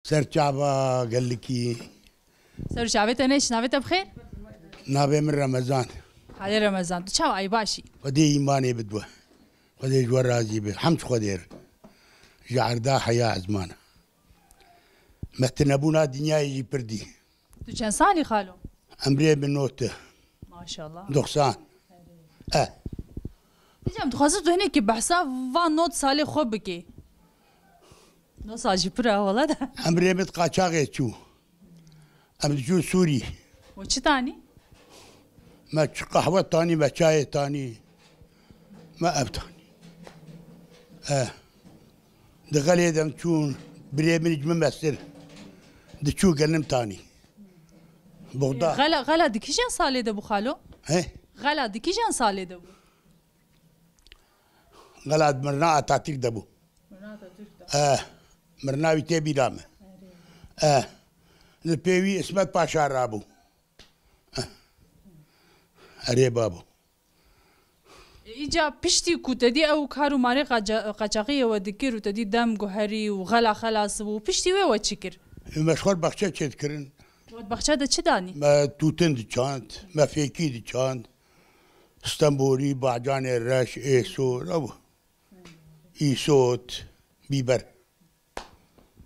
سرچاوا قال لك سر شعبت نيش نابت بخير نابي من رمضان على رمضان تشاو اي باشي خدي ايماني بدوه خدي جوار رازي به حمد خدير جعردا حياة زمانه متنبونا دنيا يجي بردي تو كان صالي خالو امري بنوته ما شاء الله دخسان نجم تخصص هناك بحساب فان نوت صالي خوبكي نو ساجي برا والله ده امري متقاچاغي تشو امري سوري وش تاني ما قهوة تاني ما شاي تاني ما ابتاني دغلي دم تشون بري من جمع مسر دشو قلم تاني بغداد غلا دكيجان صالي ده ابو خالو ايه غلا دكيجان صالي ده غلاد مرنا تعطيك دبو مرنا ويتي رامه البيوي اسمت باشا رابو اري بابو اجا بشتي كوتدي او كارو ماري قاچاقي ودكير وتدي دم جوهري وغلا خلاص وبشتي وي وتشكر مشغول بخشة تذكرن بخشة ده چداني ما توتن دي چاند ما فيكي دي چاند اسطنبولي باجان الرش ايسو رابو ايسوت بيبر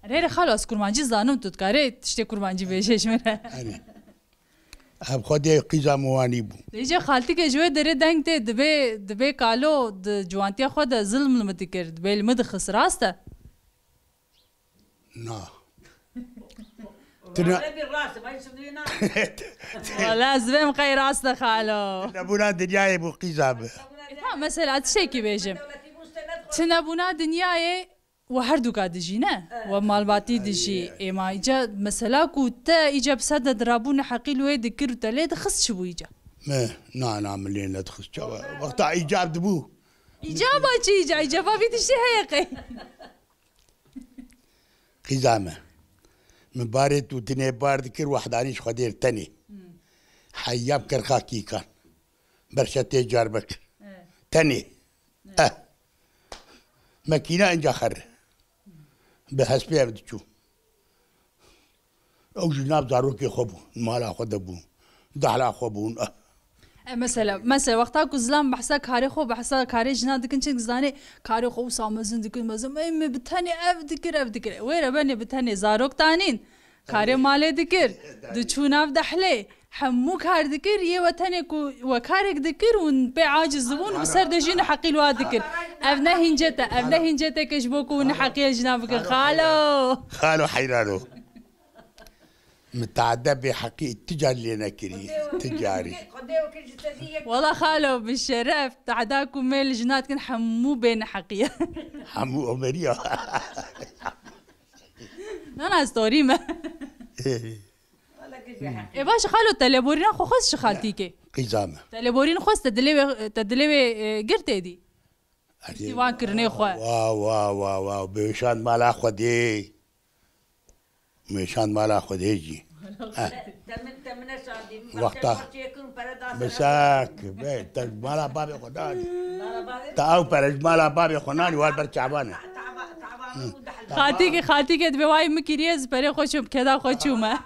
ريري خلاص كرمانجي زانم تتكاري تشتي كرمانجي بيشش منه اب خدي قيزا مواني بو يجي خالتي كي جوي دري دنگ تي دبي قالو د جوانتي خود ظلم المتكر دبي المدخس راسته نا ولا زبم قي راسته خالو نبونا دنياي بو قيزا مثلا تشيكي بيجم تنبونا دنياي وهردو قاعد جينا ومالباتي دجي اما اجا مثلا كوتا اجا بسد درابون حقيل ويد كيرو تلي دخس شبو اجا ما نعمل لنا دخس جوا وقت ايجاب دبو اجابه اجا اجابه في تشتي هيقي قزامه من بارد وتني بارد كر وحدانيش خدير تاني حياب كرخاكي كان برشتي جاربك تاني ماكينة انجا خر بحسبي بدشو او جناب زاروكي خبو مالا خدبو دحلا خبون مثلا وقتا كزلام بحسا كاري خو بحسا كاري جنا دكن چك زاني كاري خو سامزن دكن مزم ام بتاني افدكر ويرا بني بتاني زاروك تانين كاري مالي دكر دچوناف دحلي حمو كار ذكر يه وتاني كو وكارك ذكر ونبي عاجز زبون وسر دجين حقيل وذكر ابنا هنجتا كشبوكو ونحقي جنابك خالو حيرانو متعدى بحقي التجار اللي نكري تجاري والله خالو بالشرف تعداكم ميل جنات كن حمو بين حقية حمو عمرية انا ستوري ما إيه باش خالو تلبورين خو خص خالتيكي قزامة تلبورين خص تدلي قرتي دي سيوان كرني خو واو بيشان مالا خدي ميشان مالا خدي جي وقتها مساك بيت مالا بابي خداني تاو برج مالا بابي خناني والبر تعبانه خالتيكي دبي واي مكريز بري خوشم كذا خوشومه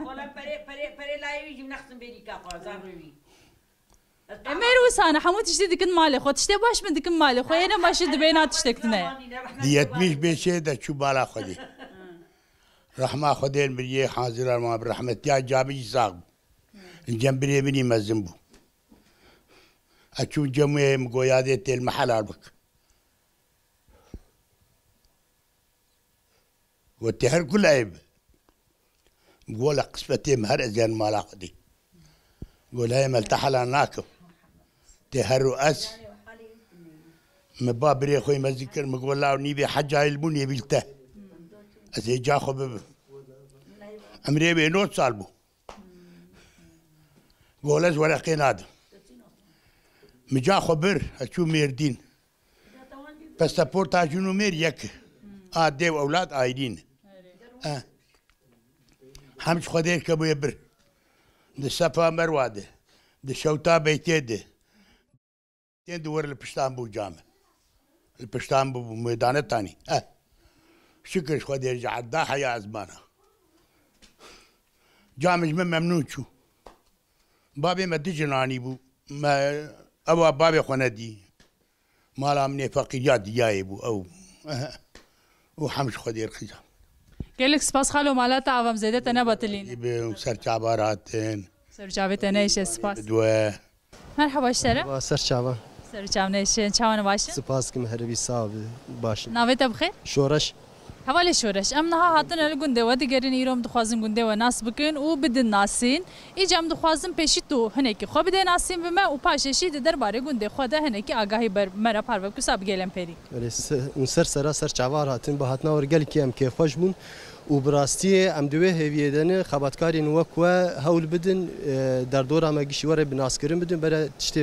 امير وسانا حمود تشتي دكن مالي خو تشتي باش من دكن مالي خو انا ماشي دبينات تشتكتنا ديت مش بشي دا شو بالا خدي رحمة خدين بريه حاضر ما برحمة يا جابي صاغ الجنبري مني مزنبو اشوف جمعي مقويادة المحل عربك والتهر كل عيب بقول قسمتي مهر ازين مالا خدي قول هاي ملتحل ناكف تهر رؤس مبابري اخوي مذكر مقول لا نيبي حاجة يلبوني بيلته ازي جا خبب امري بينوت صالبو قول از ورقين هذا مجا خبر اشو ميردين باسبورت اجونو مير يك ديو اولاد ايدين حمش خدير كبو يبر دي صفا مرواده دي شوتا بيتيده تندور البشتان بو جامع البشتان بو ميدان الثاني شكر خدير جعدا حيا زمانه جامج من ممنون شو بابي ما دجناني بو ما أبو بابي خندي مالا مني فقيات جايبو أو وحمش خدي رخيصة قالك سپاس خالو مالات عوام زيدة تنا باتلين سرچ عباراتين سرچاوي تنا ايش سپاس دوا مرحبا اشترى سرچاوا سرچاو نيشن چاوان باشن سپاس كم هربي صاحب باش ناويت بخير شورش حوالی شورش ام نها هاتن ال گنده و دیگرین ایرام دخوازن گنده و ناس بکن و بدن ناسین ایجام دخوازن پیشی تو هنکی خو بده ناسین و ما و پاششی درباره گنده خدا هنکی آگاهی بر مرا پرو کساب گلم پری اون سر چاوار هاتن به هاتنا ورگل کی ام که خوش بون و براستی ام دوه هویدن خباتکاری نوک و هول بدن در دور ما گشوره بناسکرین بدن برای تشت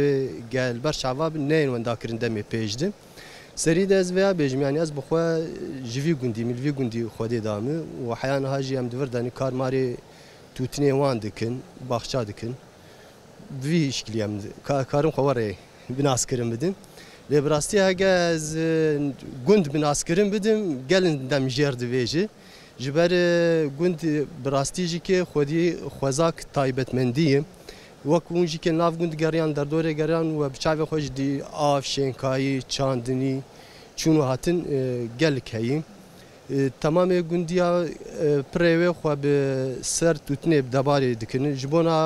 گل بر چاواب نه ونداکرین دمی پیجدم سري داز ويا بيجمعني از بخوا جيفي غوندي ملفي غوندي خودي دامي وحيان هاجي ام دور داني كار ماري توتني وان دكن باخشا دكن في شكلي ام كارم خواري بناسكرم بدن لبراستي هاجاز غوند بناسكرم بدم قالن دم جيرد فيجي جبر غوند براستي جيكي خودي خوزاك تايبت مندي وەکوون ژی کە ناو گوند گەڕیان دەردۆرێ گەڕیان و بە چاوی خۆش دی ئاو شێنکایی چاندنی چوون و هاتن گەلک هەیە تەمامێ گوندیا پرێوێ خوا بە سەر توتنێ دەبارێ دکن ji بۆنا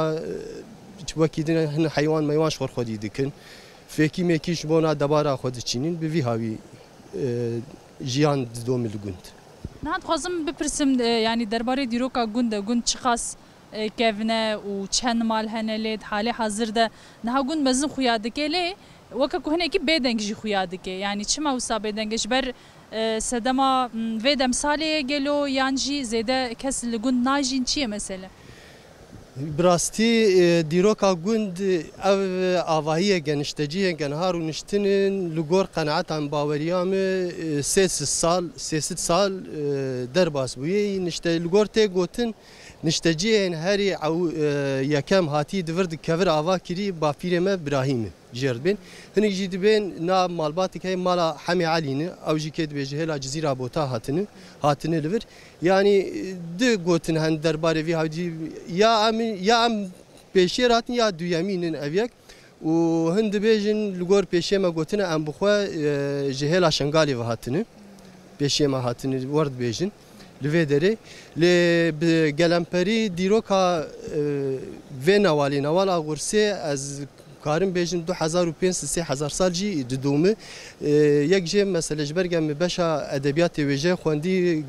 وەکی هەن حیوان مەیوان شۆڕ خۆدی دکن فێکی مێکی ji بۆنا دەبارا خۆ دچینین بڤی هاوی ژیان دۆمی li gund نهاد خوازم بپرسم yani درباره دیروکا گوند چی خاص كيفنا وشان مال هناليد حالي حاضر ده نهاجون مزن خيادك ليه وكاكو هنا كي بيدنجي خيادك يعني شما وصا بيدنجش بر سدما فيدا مثالي جلو يانجي زيدا كاس اللي قلنا ناجين شيء مثلا براستي ديروكا قند او آواهية جنشتجيه جنهار ونشتنن لجور قناعات عن باوريام 6 سال درباس بوي نشت لجور تيجوتن نشتجين هاري او يكام هاتي دفرد كفر آوا كري بافيرما ابراهيم جردبين هني جيد بين نا مالباتك هي مالا حمي علينا او جي كد بجهلا جزيره بوتا هاتن لفر يعني د غوتن هن درباري في هاودي يا ام بيشيراتن يا دويامين افيك وهند بيجن لغور بيشيما غوتنا ام بخوا جهلا شنغالي وهاتن بيشيما هاتن ورد بيجن لفيدري لجلمبري ديروكا فينوالي نوالا غورسي از كارم بيجن 2005 سال جي ددومه يك جي مثلا جبرجم باشا ادبيات وجه خوندي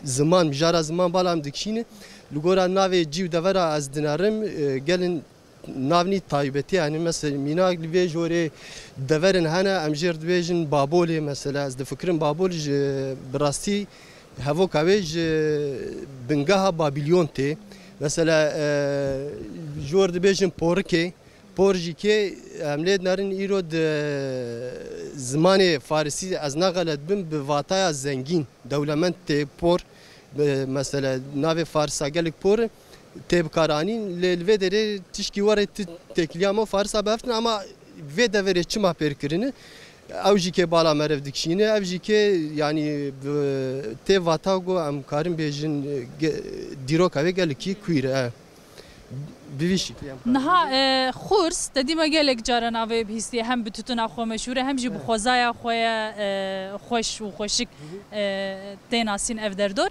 زمان مجارا زمان بالام دكشينه لغورا ناوي جيو دورا از دنارم گلن ناوني تايبتي يعني مثلا مينا لفي جوري دورن هنا امجر بيجن بابولي مثلا از فكرن بابول براستي هفو كاويج بنجاها بابليون تي مثلا جورد بيجن بورجيكي عمليت نارن ايرود زمان فارسي از نغلت بن بفاتايا زنجين دولمنت تي بور مثلا نافي فارسا قالك بور تي بكارانين للفيدري تشكي ورا تكليامو فارسا بافتن اما فيدا فري چما بيركرينه اوجي كي بالا مرف دكشينه اوجي كي يعني تي واتاغو ام كارم بيجن ديروكا قال كي كوير بيش نها خورس تدي ما قالك جارا ناوي بهستي هم بتوتنا خو مشهوره هم جي بخوزايا خويا خوش وخوشك تناسين افدردور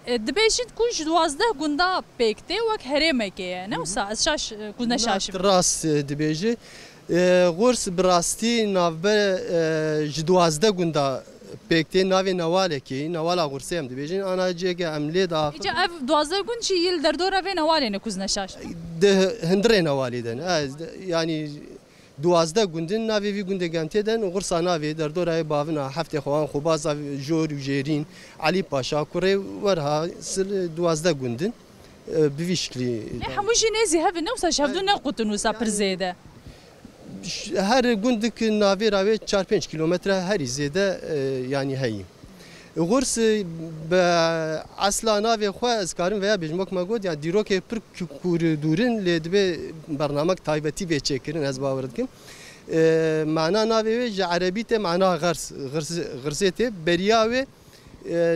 دبيشت كوش 12 گوندا بيكتي وك هرمكه نوسا از شاش گوندا شاش راس دبيجي غورس براستی ناوبر جدوازده گوندا پکتی ناوی نوالکی نوالا غورسی هم دبیجین آنا جیگه عملی دا ایجا اف 12 گون چی یل در دور اوی نوالی نکوز نشاش ده هندره نوالی دن yani 12 گوندن ناوی وی گونده گنته دن غورسا ناوی در دور ای باونا هفته خوان خوبازا جور و جیرین علی پاشا کوره ورها سل 12 گوندن بوی شکلی هموشی نزی هفه نوسا شفدو نقوتو نوسا پرزیده هر گوندک ناوی راوی 4-5 کیلومتر هری زیده yani هی غورس به اصلا ناوی خو از کارم ویا بجمک مگود یا دیروک پر کوردورن لدبه برنامج تایبتی به چکرین از باوردکم معنا ناوی عربی ته معنا غرسته بریاوی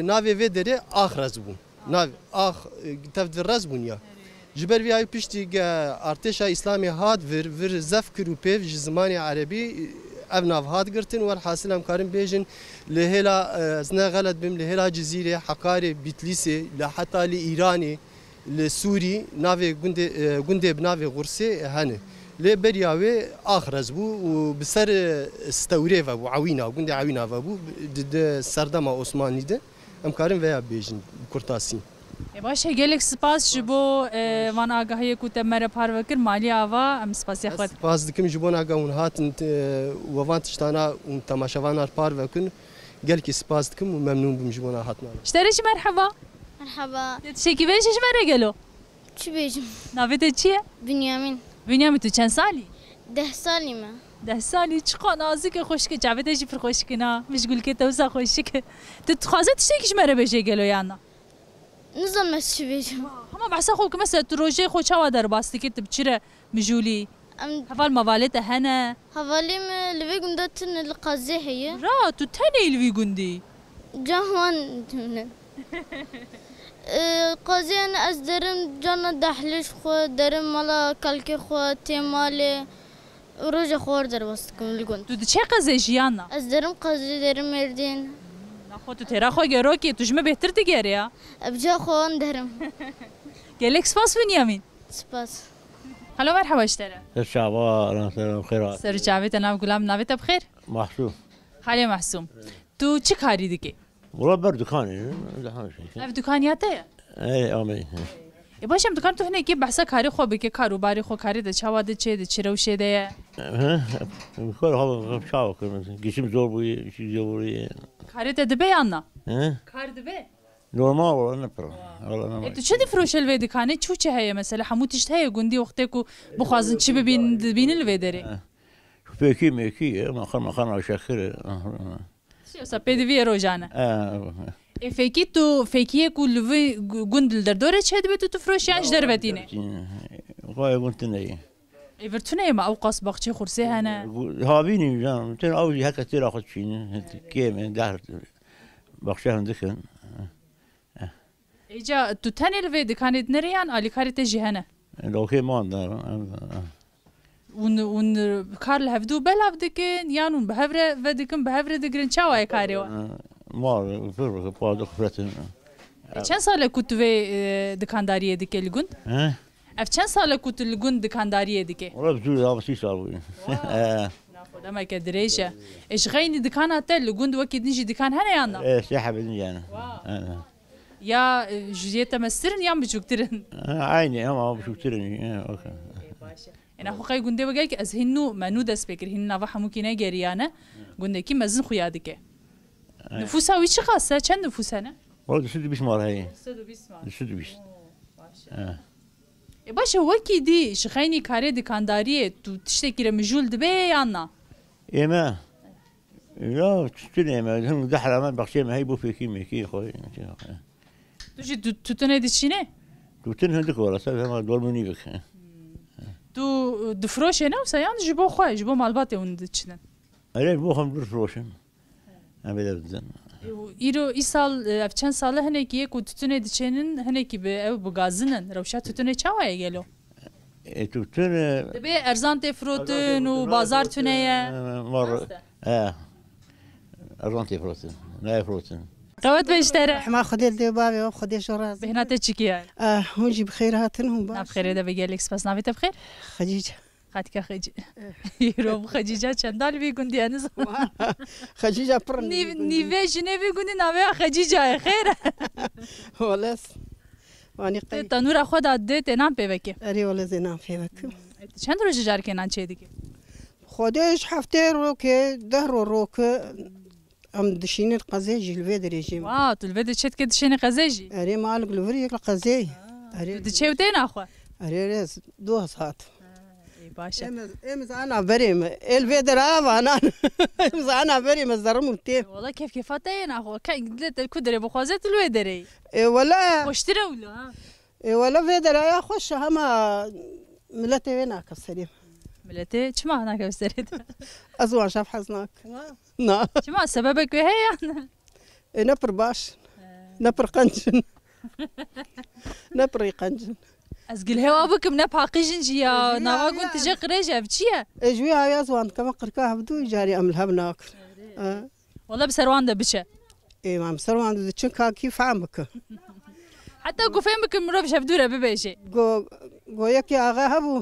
ناوی و دره آخرز بون ناف آخ تفد الرز بنيا جبر ویای پشتی ارتش اسلامی هاد ور زف کرو پیو زمانی عربی اب ناف هاد گرتن ور حاصل هم کارم بیجن لهلا ازنا غلط بیم لهلا جزیره حقاری بیتلیسی لحتى لإيراني لسوري نافي جندي بنافي غرسي هنه لي برياوي اخر زبو وبسر استوريفا وعوينا جندي عوينا فابو ضد سردما عثماني ده ام كارم ويا بيجن كورتاسي باشه گلک سپاس جبو وان آگاهی کو تمره پاروکر مالی آوا ام سپاس خود سپاس دکم جبون آگاه هاتن ووان تشتانا و تماشاوان پاروکن گلک سپاس دکم وممنون بم جبون هاتنا اشتريش مرحبا مرحبا تشكي بيش ايش مرة قالوا شو بيجم نافيته چیه بنيامين بنيامين تو چند سالی 10 سالي ما 10 سالی چقدر نازک خوشک جاویده جی پر خوشکنا مش گول که توسا خوشک تو تخازت تشتكيش مرة بيش قالوا يانا نظام ما شو بيجم هما بحسا خوك مثلا تروجي خو چاوا در باستي كت بچره مجولي ام هفال موالته هنا حوالي ما اللي بيقوم دتن القازي هي را تو تني الوي گوندي جهوان قازي انا ازدرم جانا دحلش خو درم مالا كالكي خو تيمالي روجا خور در باستكم اللي قلت تو چه قزه جيانا ازدرم قازي درم مردين نخو تو ترا خو گروكي تو جمه بهتر تگيريا ابجا خو درم گلك سپاس بنيامين سباس هلو مرحبا اشترى الشعباء خيرات سر جاوید نام غلام ناویت بخیر محسوب خالی محسوم تو چی کاری دیگه والله برد كان اف دکانیاته اي امي باشم دکان تو هنه کی بحثا کاری خو بکه کاروباری خو کاری د چاوا د چه د چروشه ده كل هذا شاو كمان جسم زور بوي شي زور کاری د به یانا ها کار د به نورمال والله نبر والله تو چه دی فروشل و دکانه چو چه هي مثلا همو تشت هي گوندی وقتی کو بخوازن چی ببین الوی داره فيكي ميكي ما خلنا شخير سپید وی روزانه فيكي تو فيكي کو لوی گوندل در دوره چه دی تو فروش یانج در بتینه غايه قلت لي ایورتونه ما اوقاس باغچه خرسه هنه هابيني جان تن اول هكا ترى اخذ شيء كيم دار بخشان ذكر ایجا تو تنی الوی دکانت نریان آلی کاریت جهنه لو كي ما دار اون کارل هفدو بلاف دکن یانون بهفره و دکن بهفره دگرن چاوای کاریو ما فرق بعض خبرتين چند ساله کوت و دکانداریه دکه لگوند ها اف چند ساله کوت لگوند دکانداریه دکه والله بجوز هذا شيء صار ناخذ ما كدريشه ايش غيني دكانات لگوند وكيد نجي دكان هنا يانا ايه سياحه بدني انا يا جزيته مسرن يا بجوكترن عيني اما بشوكترني اوكي انا خو قاي گونده وگاي که از هنو منو دست بکر هن نوا همو کینه گریانه گونده کی مزن خویادکه نفوسا وی چه خاصه چند نفوسه نه والله سد بيسمار هي 120 سد بيس باشه وکی دی شخینی کاری دکانداریه تو تشتکی مجول دبه یانا اما لا تشتري ما هم دحر ما بخشي ما هي بو في كيميكي خوي تو جی تو تنه دچینه تو تنهندك ولا سبب ما دول منيبك تو دفروشه نه وسیان جبو خواه جبو مالباته اون دچنن عليه بو خم در فروشن ابدا بدن ایرو ای سال اف چند ساله هنه کی کو تتونه دچنن هنه کی به او بغازنن روشا تتونه چاوای گلو تو تن به ارزان تفروتن و بازار تونه مره ارزانتي فروتن لا فروتن روت بيشتري ما خدي الدبابة وخدي شراز بهنا تشكي هونجي بخير هاتنهم ناف خير ده بيجي بس نافيت بخير خديجة خاتك خديجة يروم خديجة چندال بيكون دي أنا خديجة برن نيفي جنبي كوني نافي خديجة خير ولس واني قيد تنور خود عدي تنام بيبكي أري ولا زينام في بك چند روز جار كنان چه دیگه خديش حفتي روكي دهر روك ام دشين القزي جلبي دريجي واو تو الفيديو شت كده شيني قزاجي أري مالك لفري القزي أري دي چه وتين اخوا أري ريس دو ساعات باشا امز انا بريم الفيدر انا امز انا بريم الزرم تيم والله كيف كيفاتين اخوا كان قلت الكدري بخوازات الويدري ولا واشتري ولا ولا فيدر يا خوش هما ملتي وينك السليم ملتي چما هناك بسريت ازوان شاف حزناك نا چما سببك هي يعني نبر باش نبر قنشن نبري قنجن از قل هوا بكم نبحقي جنجيا نوا كنت جا قريجة بتشيا اجوي هاي زوان كما قركاها بدو جاري املها بناكل والله بسروان ده بتشا اي ما مسروان دو تشنكا كيف عمك حتى قفين بكم مروف شافدورة ببيشي جو يكي اغا هبو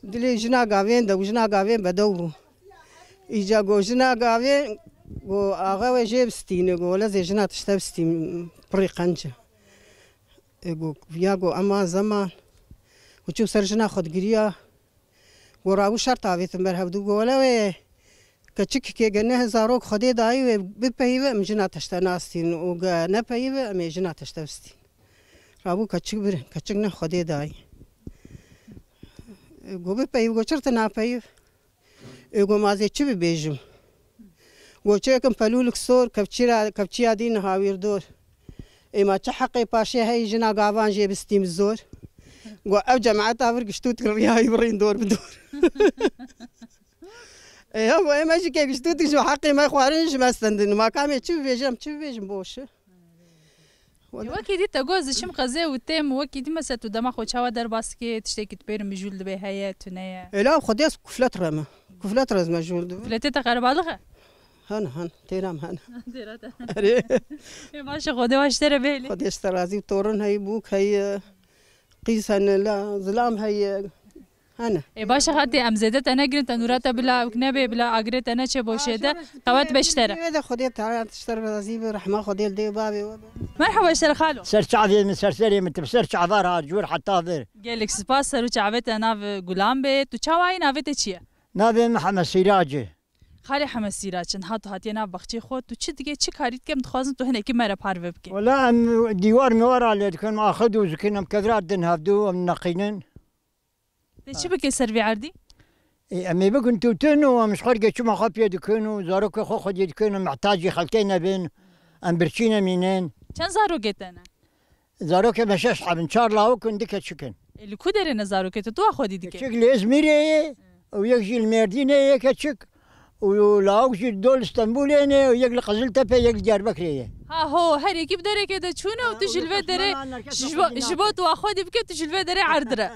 دلي جنا قاوين دو جنا قاوين بدو اجا جو جنا قاوين جو اغا وجيب ستين جو لازم جنا تشتب ستين بري قنجة جو فياغو اما زمان وشوف سرجنا خد قريا وراو شرط عبيت مرهب دو جو ولا كتشك كي جناه زاروك خدي داي ببهيبه مجنا تشتناستين وجا نبهيبه مجنا تشتبستين رابو كتشك بر كتشكنا خدي داي جو ببهيبه جو شرط نابهيب جو ما زي تشبي بيجم جو تشكم فلولك صور كبتشي دين هاوير دور إما تحقي باشي هاي جنا قافان جيب ستيم الزور جو أبجا مع تافر قشتوت الرياي برين دور بدور هو إما جي كي قشتوت جو حقي ما يخوارنش ما استندن ما كامي تشوف بيجم بوش وكي دي تجوز شم قزي وتم وكي دي مسات ودما خو تشاوا در باسكي تشتكي تبير مجول دبي هيا تنيا لا خديس كفلت رما كفلت رز مجول دبي فلتت قربالغه هن تيرام هن باشا خدي واشتري بيلي خديس ترازي تورن هاي بوك هاي قيس لا ظلام هاي هنا باشا خدي امزدت انا قلت نوراتا بلا كنبي بلا اجرت انا شي بوشيده قوات بشتري هذا خدي تعال تشتري رازي رحمه خدي دي بابي مرحبا اشتري خالو سرچ عادي من سرسري من تبسرچ عذار جور حتى ذر قالك سباس سرو چاوت انا في غلام بي تو چاواي ناوت چيه نابي محمد سراج خالي حمد سراج هاتو هاتينا بخچي خود تو چي دگه چي كاريت كم تخوازن تو هنيكي مره پارو بك ولا ام ديوار مورا اللي كان ماخذ وزكنم كذرات دن هفدو ام نقينن چي بك سرفي عردي امي بكن توتنو مش خرجه شو ما خبيه دكنو زاروك خو خدي دكنو محتاجي خلتينا بين ام برشينا منين چند زارو گتنا زاروك مشاش حبن شار لاو كن دكه شكن اللي كودر نزارو كت تو خودي ديك شكل ازميري ويجي المردينه يكتشك ولاو جي دول اسطنبول ويجي قزلتبه يجي جاربكريه ها هو هري كيف دري كده شونه وتجلفه دري جبوت واخدي بك تجلفه دري عردره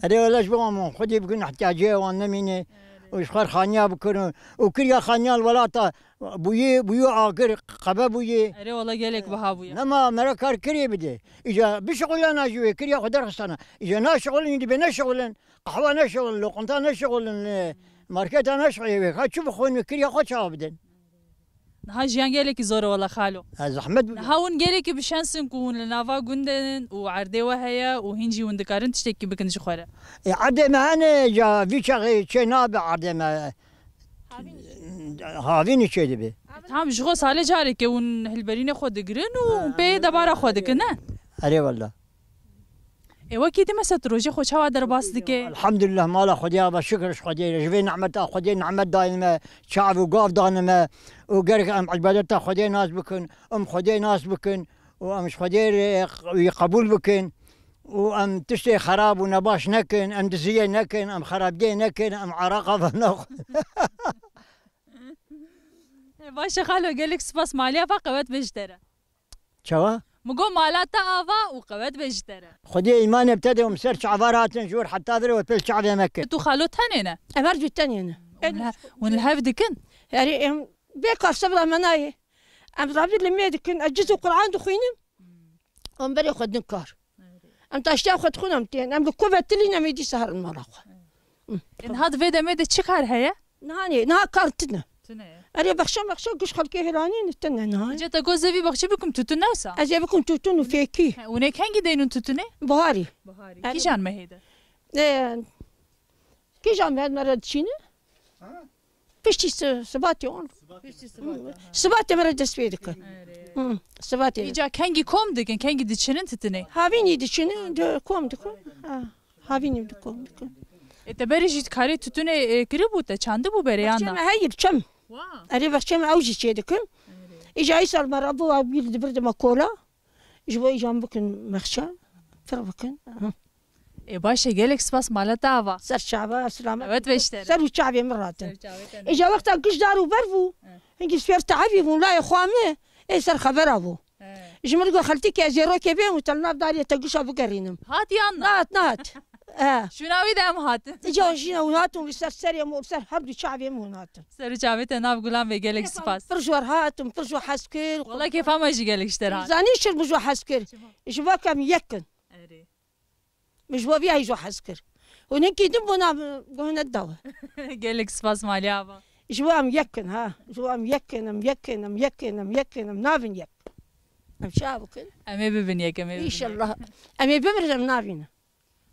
اري ولا جبوم خدي بكن احتياجيه وانا مين وشخر خانيا بكن وكريا خانيا الولاطه بوي عاقر قبا بوي اري والله قالك بهابويا نما مركار كري بدي اجا بشغل انا جوي كريا خدر خصنا اجا نا شغل ندي بنا شغل قهوه نا شغل لقنطه نا شغل ماركت انا شغل شوف خوين كريا خو بدن ها جيان قالك زور والله خالو زحمت هاون قالك بشانسن كون لنافا غوندن وعردي وهيا وهنجي وندكارن تشتكي بكنش خوره عردي ما انا جا في شغي شناب عردي ما هافيني شي دبي هم شغو ساله جاري كون هالبرين خود دقرن وبي دبارا خود كنا اري والله ايوا كي دي مسات روجي خو چاوا در باس دكه الحمد لله مالا خديا بشكر خديا جبي نعمت خديا نعمت دائما شعب وقاف دائما وقرك ام عبادتها خديا ناس بكن ام خديا ناس بكن وام خديا قبول بكن وام تشتي خراب ونباش نكن ام دزيه نكن ام خراب دي نكن ام عراقه ناخ باشا خالو قالك سباس ماليا فقوات بجتره شوا مقو مالاتا آفا وقوات بجتره خدي إيمان ابتدى ومسرش عبارات نجور حتى ذري وبيل شعب مكة تو خالو تانينا أمرجو التانينا ونلهاف دكن يعني بيقف سبلا مناي أم رابي لما دكن أجزو قرآن دخينم أم بري خد نكار أم تاشتاو خد خونم تين أم بكوبة تلينا ميدي سهر المراقة إن هذا فيدا ميدا تشكار هيا نهاني نها كارتنا أري بخشم قش خلكي هلاني نستنى نهاي جاتا جوزفي بخشي بكم توتنوسا أجي بكم توتون وفيكي ونيك هنجي دينون توتني بهاري كي جان ما هيدا كي جان هاد مرة تشيني فيشتي سباتي اون سباتي مرة دسبيدك سباتي يجا كانجي كوم دكن كانجي دتشنن تتني هافيني دتشنن كوم دكن هافيني دكم تبري جيت كاري توتني كريبوتا چاند بو بريانا هاي بچم أري بخشم أوجي شيء دكم إجا يسأل مرة أبو أبيل دبرد ماكولا جوا إجام بكن مخشى فرق بكن باشا قالك سباس مالتا آفا سر شعبه سلامة وات بيشتري سر وشعبي مرات إجا وقتا قش دارو برفو هنجي سفير تعبي ولا يا خوامي إيه سر خبر أبو جمل قو خلتك يا زيرو كبير وتلنا بداري تقشا بقرينم هات يانا نات شو ناوي دام هات جو جينا وناتم لسر سريا مو سر حبل شعبي مو ناتم سر جابت ناف قولان بيجلك سباس برجور هاتم برجو حسكر والله كيف ما يجي قالك اشترى زانيش برجو حسكر جوا كم يكن مش بو بيها يجو حسكر ونكي دمنا قهنا الدواء قالك سباس ماليابا جوا ميكن ها جوا ميكن منافن يك شابكن امي ببنيك امي ان شاء الله امي بمرج منافينا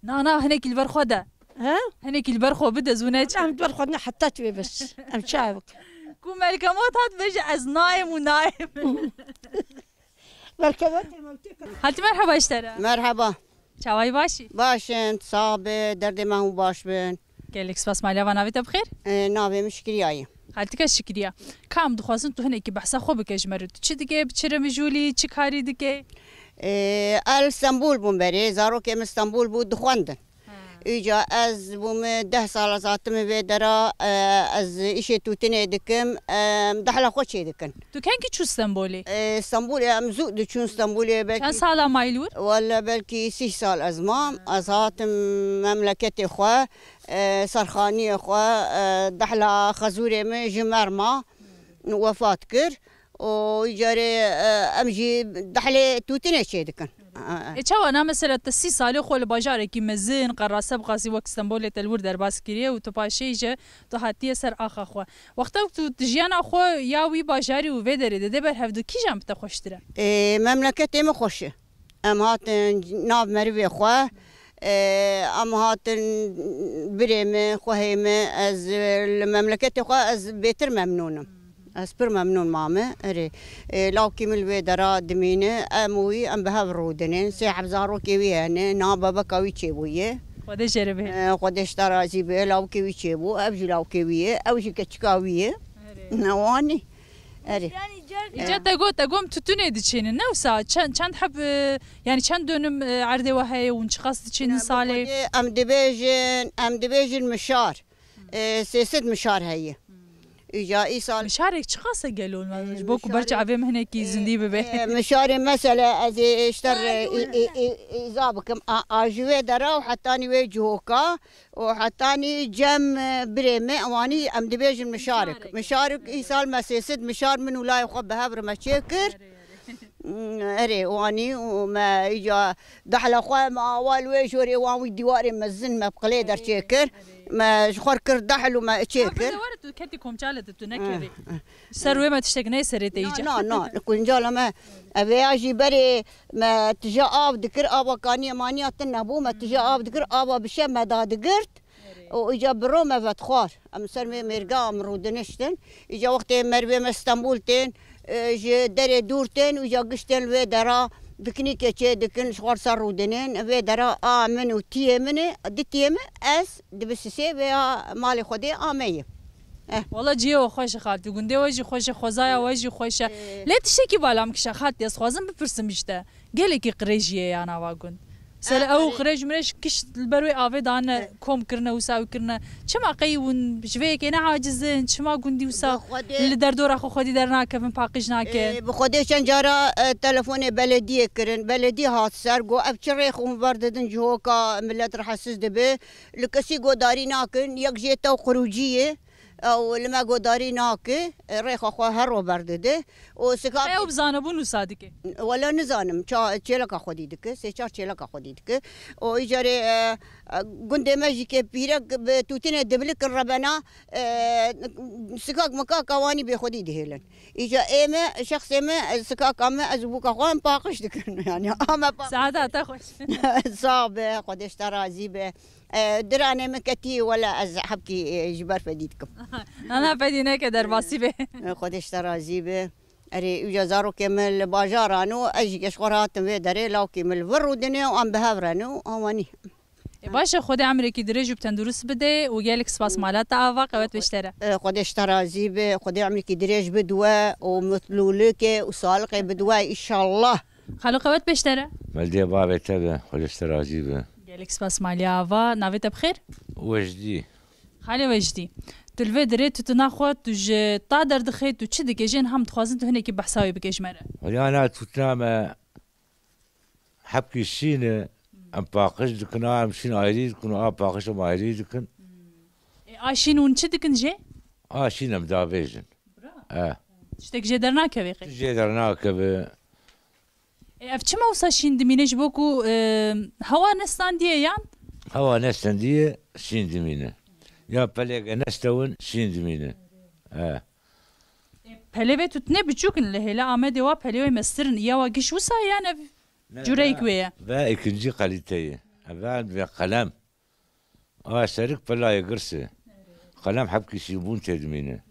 نا هناك البرخوده ها هناك البرخو بدا زوناج عم تبرخدنا حتى توي بس ام شابك كو مالك موت هات بيجي از نايم ونايم مركبات هاتي مرحبا اشترى مرحبا چاوای باشی باشن صابه درد ما هو باش بن قالك سباس ماليابا ناويت بخير ناوي مشكلة حالتك شکریه کام دخواستن تو هنکی بحثا خوب کشمرد چی دیگه بچره مجولی چی کاری دیگه اسطنبول بوم بری زارو که اسطنبول بود دخواندن ایجا از بوم 10 سال زاتم و درا از ایش توتنه دکم دحلا خوشی دکن تو کنکی چو استنبولی اسطنبول مزود چون اسطنبولی بلکی چند سال مایلور ولا بلکی 6 سال از ما از هاتم مملکت خو سرخانی خو دحلا خزوری من جمر ما وفات کر و یجاری امجی دحله توتنه چه دکن چاو انا مثلا تسي سالي خو الباجار كي مزين قراصه بقاسي وقت اسطنبول تلور در باسكريه و تو باشيجه تو هاتي سر اخ خو وقت تو تجيانا خو ياوي باجاري و فدري دبر هفدو كي جام تخشتره مملكتي ما خوشه ام هات ناب مروي خو ام هات بريمه خوهيمه از المملكه خو از بيتر ممنونم اسبر ممنون ماما اري لو كيمل ويدرا دمينه اموي ام بها برودنين سيحب زارو كيويانه نابا بكاوي تشيبويه وده جربه قدش ترازي به لو كيوي تشيبو ابجي لو كيويه او شي كتشكاويه نواني اري جا تقوم تتوني دشين نوسا كان حب يعني كان دونم عرضه وهي ونشخص دشين صالي ام دبيجن مشار سياسه مشار هي إجا إيصال مشارك شخاصة قالوا بوكو برجع بهم هناك زندي ببه مشاري مثلا از اشتر إذابكم أجوي درا وحتاني وجهوكا وحتاني جم بريمة أواني أم دبيج مشارك إيصال مسيسد مشار من ولا يخب هبر مشاكر أري واني وما إجا دحل أخوة ما أول ويجوري وان دواري مزن ما بقلي در شاكر ما شخور كر دحل وما شاكر ورد كنتكم جالت تنكري سروي ما تشتكني سريت إيجا لا كل جال ما أبي أجي بري ما تجا آب ذكر آبا كاني مانيا تنبو ما تجا آب ذكر آبا بشام ما دا ذكرت وإجا برو ما فتخار أم سر مرجع مرودنشتن إجا وقت مروي ما اسطنبول تين جا دري دورتين وجا قشتين و درا دكني كشي دكن شغار صار رودنين و درا آمن وتيمني دتيم أس دبسسي و مالي خدي آمية والله جيو خوش خالتي قندي وجي خوش خوزايا وجي خوش لا تشتكي بالام كش خالتي أسخوازم بفرسم إجتا قالك قريجية أنا واقول سلا أو خرج مريش كش البروي آفيد عنا كوم كرنا وساوي كرنا شما قيون بشوية كنا عاجزين شما قندي وسا اللي دردور أخو خدي درنا كفن باقيش ناكن بخدي شنجارة تلفوني بلدية كرن بلدية هات سرقو أبشر خو برددن جهوكا ملت رحسس دبي لكسي قو داري ناكن يكجيتا وخروجية او لما قداري ناكي ريخ اخوه هرو بردده وسكا ايو بزانبون وصادقه ولا نزانم تشيلك اخودي دك سيچار تشيلك اخودي دك او يجري قندي ماجي كبيرك بتوتين دبلك الربنا سكاك مكا كواني بيخودي دهلن اجا ايما شخص ما سكاك اما ازبوك اخوان باقش دك يعني اما سعادة خوش صعبه قدش ترازي به درانه مكتي ولا از حبكي جبار فديتكم انا فديناك درباسي به خودش ترازي به اري يجازارو كمل باجارانو اجي كشخرات و دري لو كمل ورودني وام بهبرانو اواني باشا خودي عمرك درج بتندرس بده وجالك سباس مالات عفا قوات بشترى خودش ترازي به خودي عمرك درج بدوا ومثلولك وصالق بدوا ان شاء الله خلو قوات بشترى مالدي بابي تبع خودش ترازي به جالك سباس مالي عفا نافيت بخير وجدي خالي وجدي تلوی داره تو تناخواد تو ج تا در دخی تو چی دیگه جن هم تخوازن تو هنه کی بحثاوی بکش مره ويانا توتنام حبكي الشين ام باقش دكنا ام شين ايريد كنا باقش ما ايريد كن آشین اون چی دیگن جه شين ام دابيجن شتک جه در ناکه بقی جيدرناك ب اف چه موسا شین دمینش بکو هوا نستان دیه یان هوا نستنديه شين دمينه يا بلغ نستون شين دمينه پلوی تو تنه بچوکن لهلا آمده و پلوی مسترن یا واگیش وسا یان جوریک ویا با اكنجي قليتيه ابان بقلم شرك بلا يقرسه قلم حبكي شيبون تدمينه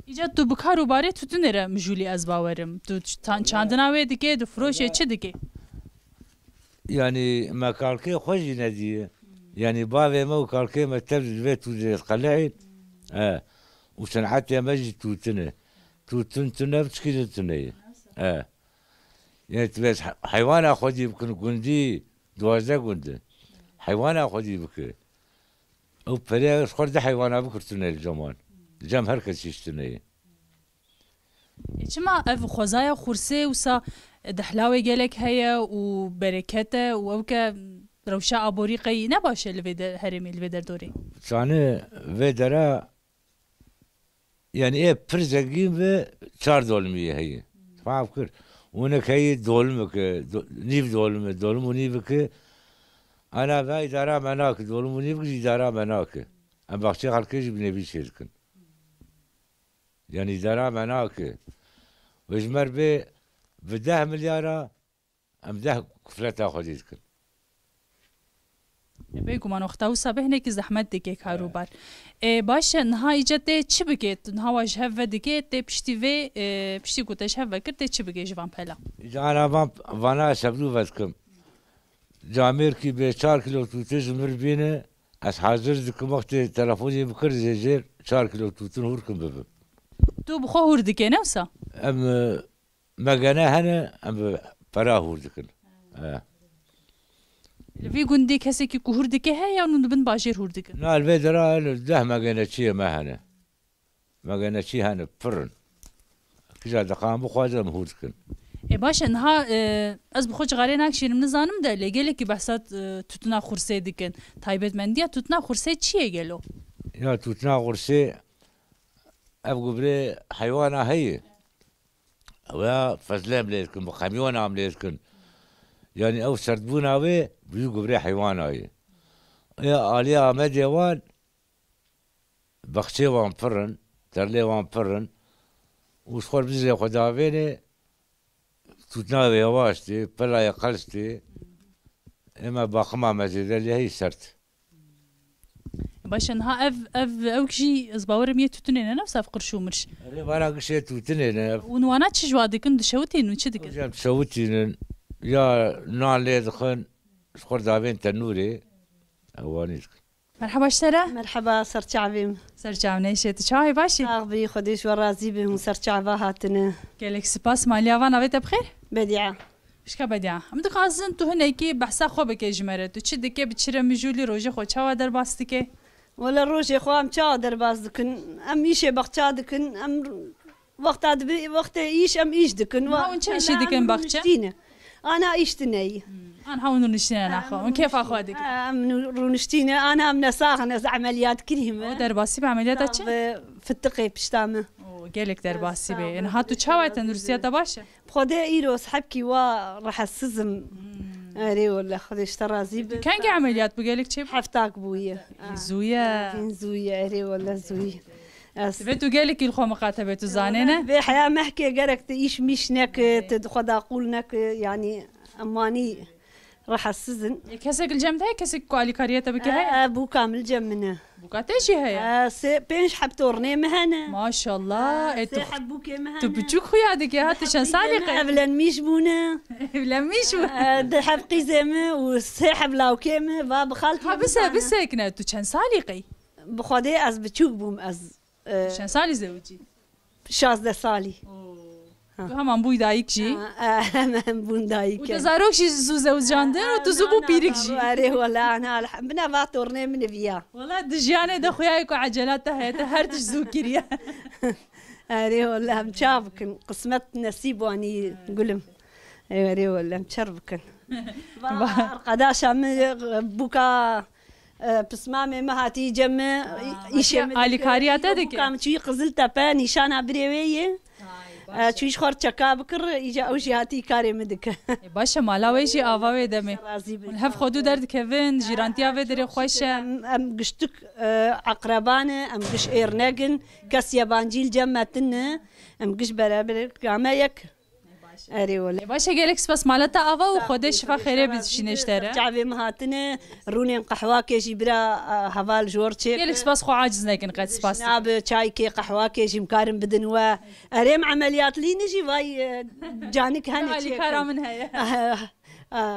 ایجاد تو بکارو باره تو نره مجولی از باورم تو چاندناوی دیگه دو فروشه چه دیگه يعني ما كالكي خوجي نديه يعني بابي ما وكالكي ما تبدل بيت وزي قلعين وصنعت يا مجد توتن تنا بتشكيل تنيه يعني تبس حيوان اخذي يمكن جندي دوازده جندي حيوان اخذي بك او بري خرد حيوان ابو كرتني الجمان جام هركز يشتنيه چما اف خوزایا خورسه وسا دحلاوی گلک هيا و برکته و او که روشا ابوریقی نباشه الویدر هرمی الویدر دوری سانه ویدرا يعني ايه برزقين و 4 دولمية هي فاهم كر ونك هي دولمك نيف دولم ونيفك انا باي دارا مناك دولم ونيفك دارا مناك ام بخشي خلكش بنبي شركن يعني دارا مناك وجمر ب 10 مليار ام 10 كفلتا خديتكن بگو من وقتا و صبح نکی زحمت دیگه کاروبار باشه نهایی جده چی بگید نها واج هفه دیگه تی پشتی و پشتی گوتش هفه کرد چی بگی جوان پلا انا وانا سبلو ودكم جامير كي ب 4 كيلو توتج مربينه اس حاضر دكم وقت تلفوني بكر زيجير 4 كيلو توتن هوركم بب تو بخو هور دیگه نوسا ام مغانا هنا ام برا هور دكن في جندي كسي كي كهور دكه هيا ونو بن باجير هور دكه لا الفيدرا ده مغانا شي ما هنا مغانا شي هنا فرن كجا دقام بخوازم هور دكن باشه نها از بخوج غاری نکشیرم نزانم ده لگله کی بحثات توتنا خورسه دکن تایبت مندیا توتنا خورسه چیه گلو يا توتنا خورسه ابغى بري حيوانه هي و فزلام ليكن بخميون عم ليكن يعني او سردبونا وي بيجوا بري حيوانه هي يا عليا مديوان بخشي وان فرن ترلي وان فرن وشخور بزي خداويني توتناوي يواشتي بلا يقلستي اما باخما مزيد اللي هي سرت باشه نها اف اوكشي ازباورم يتوتنين نفس افقر شومرش وانا قشي توتنين ونوانا تشجوادكن دشوتين وشدكن جاب شوتين يا نان لي دخن شخور دافين تنوري اوانيك مرحبا اشترى مرحبا سرچعبیم سرچعبنه شت چای باشی اغبی خودش و راضی بهم سرچعبا هاتنه گلک سپاس مالیاوان اویت بخیر بدیعه شكا بديعة هم دقازن تو هناكي بحثا خو بك جمرة تو چه دكي بتشرى مجولي روجي خو چاوا در باستكي ولا روجي خو ام چا در باز دكن ام ايش بخچا دكن ام وقت ايش ام ايش دكن ها انت ايش دكن بخچا انا ايشتني انا هاو نشتينا ناخو كيف اخو هذيك ام رونشتينا انا ام نساخنا عمليات كريمه در باسي بعمليات اتش في التقي بشتامه قالك در باسي بي انا هاتو چاوا تندرسيا تباشا خدي ايرو صاحبكي راح السزم اري ولا خدي اشترى زيب كان عمليات بقالك شي حفتاك بويا زويا اري ولا زويا بيتو قالك الخو مقاتبتو زانينه بحياه محكي قالك تعيش مشنك تدخل اقولنك يعني اماني راح السزن كسك الجمد هي كسك كوالي كاريتا بك هي ابو كامل جمنا بوكاتيشي هي بينش حبتورني مهنا ما شاء الله حبوك مهنا تبجوك خويا يا هاتي شان سالقه قبل ميشبونه بلا ميشو ده حبقي زمه وسحب لاو كيمه باب خالتي بس كنا تو شان سالقي بخدي از بتشوك بوم از شان سالي زوجي 16 سالي همان بوی دایک جی من بون دایک و تزاروک شی زوزه و جاندن و تو زبو پیرک جی آره والله أنا بنا فاتورني من فيها والله دجانه ده خویای کو عجلات هيته هرتش زو کریه آره والله مشابكن قسمت نصيب واني قلم آره والله مشربكن قداش بوكا بسمامي ما هاتي جمع إيشي آلي كارياتا دكي كام شوي قزلتا با نشانها بريوية شويش خور چكا بكر إيجا أوشي هاتي كاري مدك باشا مالا ويشي آواوي دمي هف خودو درد كفين جيرانتيا في دري خوش أم قشتك عقربانة أم قش إيرناقن كاس يابانجيل جمعتنا أم قش برابر كامايك آره ولی باشه گلک سپاس مالتا آوا و خودش شفا خیره بیشینش داره جعبه مهاتنه رونين قهوه كيجي برا هوال جورتشي گلک سپاس خو عاجز نکن قد سپاس ناب چای كي قهوه كيجي مكارم بدنوا اريم عمليات لي نجي واي جانك هني علي كارا من هي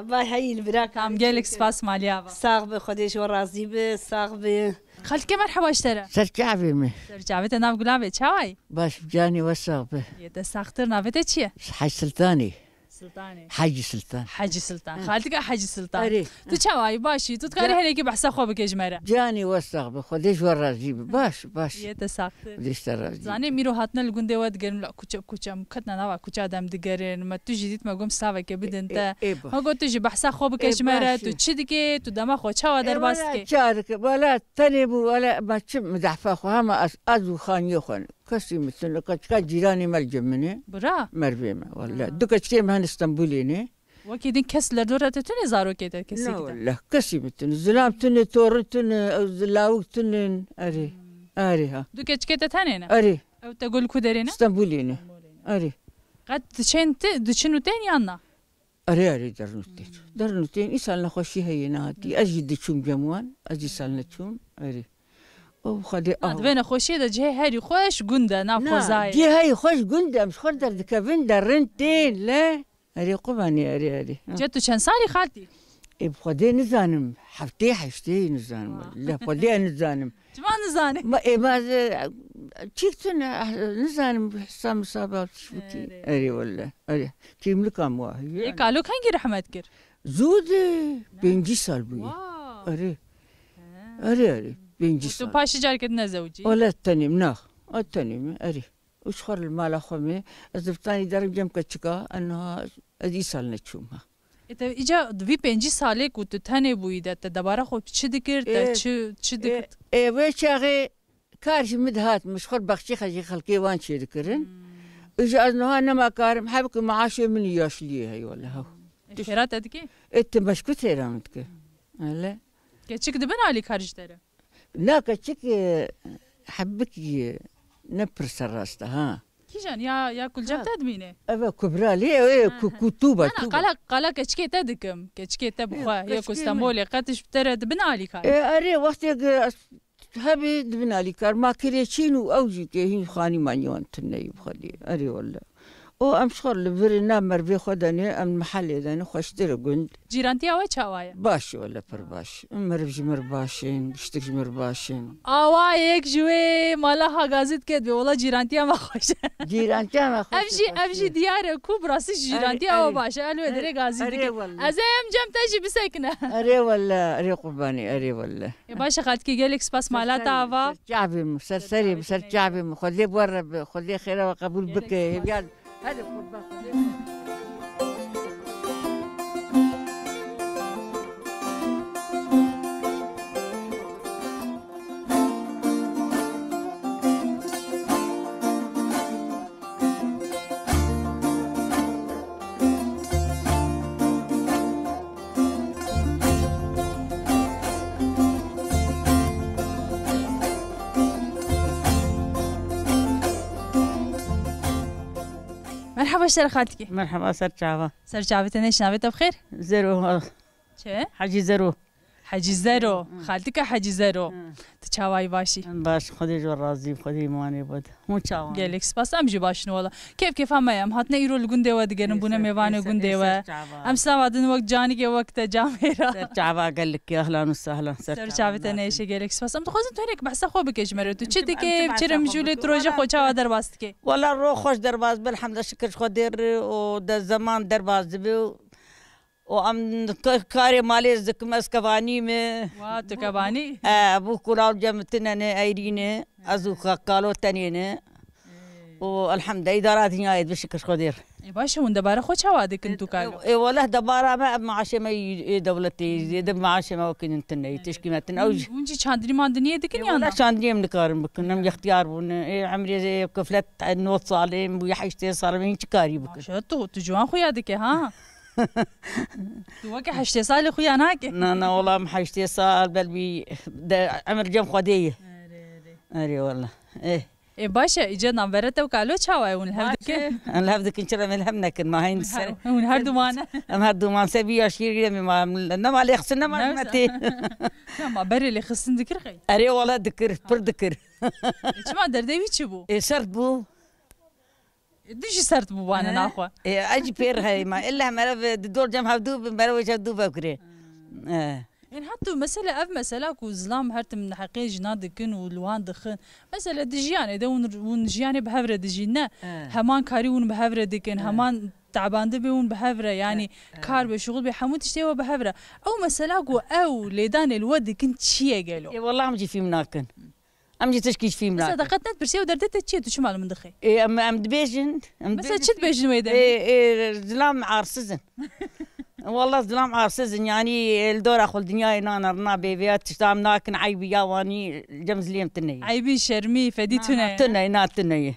واي هي البرا كام گلک سپاس ماليا صاغب خديش وراضي به صاغب خالك مرحبا اشترى سرجعبي مي سرجعبي ناف قلابي چاوي باش جاني وصاغبه يد ساختر نافته چيه حاج سلطاني سلطاني حاج سلطان حاج سلطان خالتك حاج سلطان أري. تو چاوي باشي تو تقاري هنيكي بحسا خو بكجمره جاني وصاغبه خديش وراضي باش يد ساختر ليش ترى زاني ميرو هاتنا الگونده ود گرم لا کوچا مكتنا نوا کوچا دم دگرن ما تو جديد ما گم ساوه که بدنت ما گوت تو بحسا خو بكجمره تو چي دكي تو دما خو چاوا در باسكي شارك ولا تنبو ولا ما تشم مدحفه خو هم ازو خان يخون كسي مثل كا جيراني ملجمني برا مربيمه ولا دكتشي من اسطنبوليني وكيدين كس لدورة تتوني زارو كده كسي لا كده والله كسي مثل زلام تن تور تن زلاو تن اري ها دو كتش كده تانينا اري او تقول كودرينا اسطنبوليني اري قد دشنو تاني عنا اري درنوتين يسالنا خوشي هي نادي اجي دشوم جموان اجي سالنا تشوم اري او خدي ادوينا خوشي ده جهي هاري خوش قنده ناف خوزاي جي هاي خوش قنده مش خردر دكافين درنتين لا اري قباني اري جاتو چند سالي خالتي بخدي نزانم حفتي نزانم لا بخدي نزانم جما نزانم ما تشيكتن نزانم حسام صابات شبكي اري والله اري كيم لكم واهي قالوا كان رحمت كر زود بنجي سال بوي اري بنجي تو باش جار كدنا زوجي ولا التنم التنم اري وش خر المال خمي ازبطاني درجه مكتشكا انها ادي سالنا تشومها إذا إجا في بنجي سالك كنت تاني بويدا تدبارة خو تشد كرت تشد ويش أخي كارش مدهات مش خر بخشي خجي خلقي وان شيء ذكرن إجا أنه أنا ما كارم حبك معاش من ياش ليه هاي ولا هو خيرات أدكي إنت مش كثير عمتك لا كتشك دبنا على خارج ترى لا كتشك حبك نبر سراسته ها كيجان يا كل جاب تدمينه أبا كبرى ليه كتوبة أنا قال كتشكي تدكم كتشكي تبخوا يا كوستانبول قاتش ترى دبنا على خارج أري وقت هبي دبنا على كار ما كريتشينو أوجي كهين خاني مانيون تناي بخدي أري والله او امشخر لفرنا مربي خداني ام محل داني خوشتر قند جيرانتي او چاوايا باش ولا برباش مربج مرباشين بشتك مرباشين اوايك جوي مالها غازت كد والله جيرانتي ما خوش جيرانتي ما خوش ابجي ديار كوبراس جيرانتي او باش الو دري غازت ازم جم تجي بسكنه اري والله اري قرباني اري والله يا باشا خالتك قالك سباس مالات افا شعبي مسرسري مسر شعبي خليه برا خليه خير وقبول بك يا هذا قربان مرحبا اشترى خالتك مرحبا سرجعبة سرجعبة نيش نابت بخير زيرو چه حاجي زيرو حجی زرو خالتك حجی زرو تشاوای باشی باش خدي جو راضي خدي ماني بود مو چاوان گلک سپاس ام جی باشن والله كيف هم ام هاتنا ایرو لگونده و دیگرن بونه میوانه گونده و ام سلام وقت جانی که وقت جامعه چاوا قال لك اهلا وسهلا سر چاوت نيشه گلک سپاس ام تخوزن تو هيك بحث خو بكش مرتو چه دیگه چرم جوله تروجه خو چاوا در باست که والله رو خوش در باز بالحمد شكر خدير و در زمان در باز بي وام كاري مالي زك مسكفاني مي واتو كباني ابو كولاو جمتنا ايرينه ازو قالو تنينه والحمد لله ادارات نهاية بشكر خدير باشا وين دبارة خو شوادك كنتو كانوا اي والله دبارة ما معاش ما دولتي يد معاش ما وكن انتني تشكيمتنا اوج ونجي شاندري ما دنيا ديك يعني والله شاندري من كارم بكن اختيار بون عمري زي كفلت نوت صالم ويحشتي صار من كاري بكن شتو تجوان خويا ديك ها تو وقع حشتي صالي خويا هناك لا والله ما حشتي صال بل بي عمر جم خديه اري والله ايه باشا اجينا برته وقالوا شاواي ونهردك نهردك ان شاء الله ملهمنا كن ما هين ونهردو معنا نهردو ما سبي اشير ما انما اللي خصنا ما متي ما بري اللي خصن ذكر خي اري والله ذكر بر ذكر ايش ما دردي بيتشبو سرت بو ديش سرت بو انا ناخوا اجي بير هاي ما الا ما دور جم هدو مروج هدو بكري يعني حتى مسألة أف مسألة كو زلام هرت من حقيقة جناد كن ولوان دخن مسألة دجيان إذا ون جياني بهفرة دجينا همان كاري ون بهفرة دكن همان تعبان دبي ون بهفرة يعني كار بشغل بحمود تشتيوا بهفرة أو مسألة كو أو ليدان الود كنت شيء قالوا والله أم جي في مناكن أم جي تشكيش في مناكن بس دقتنا برسي ودردت تشي تو شو معلوم من دخي أم دبيجن بس تشد بيجن ويدا زلام عارسزن والله ظلام عارسزن يعني الدور اخو الدنيا انا رنا بيبيات تشتام ناكن عيبي يا واني جمز ليم تني عيبي شرمي فديتنا تني ناتني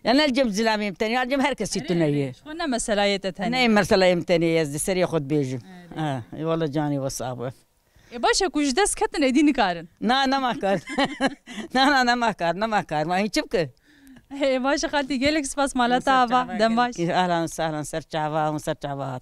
يعني الجمز لامي تني الجم هركسي تني شلون مسألة تاني ناي مسألة تني يزدي سري خد بيجن والله جاني وصاب يا باشا كوش دس كتن ايديني كارن نا ما كار نا ما كار ما هي شبكه هي باشا خالتي جالك سباس مالتا دم باش اهلا وسهلا سر شعبا وسر شعبات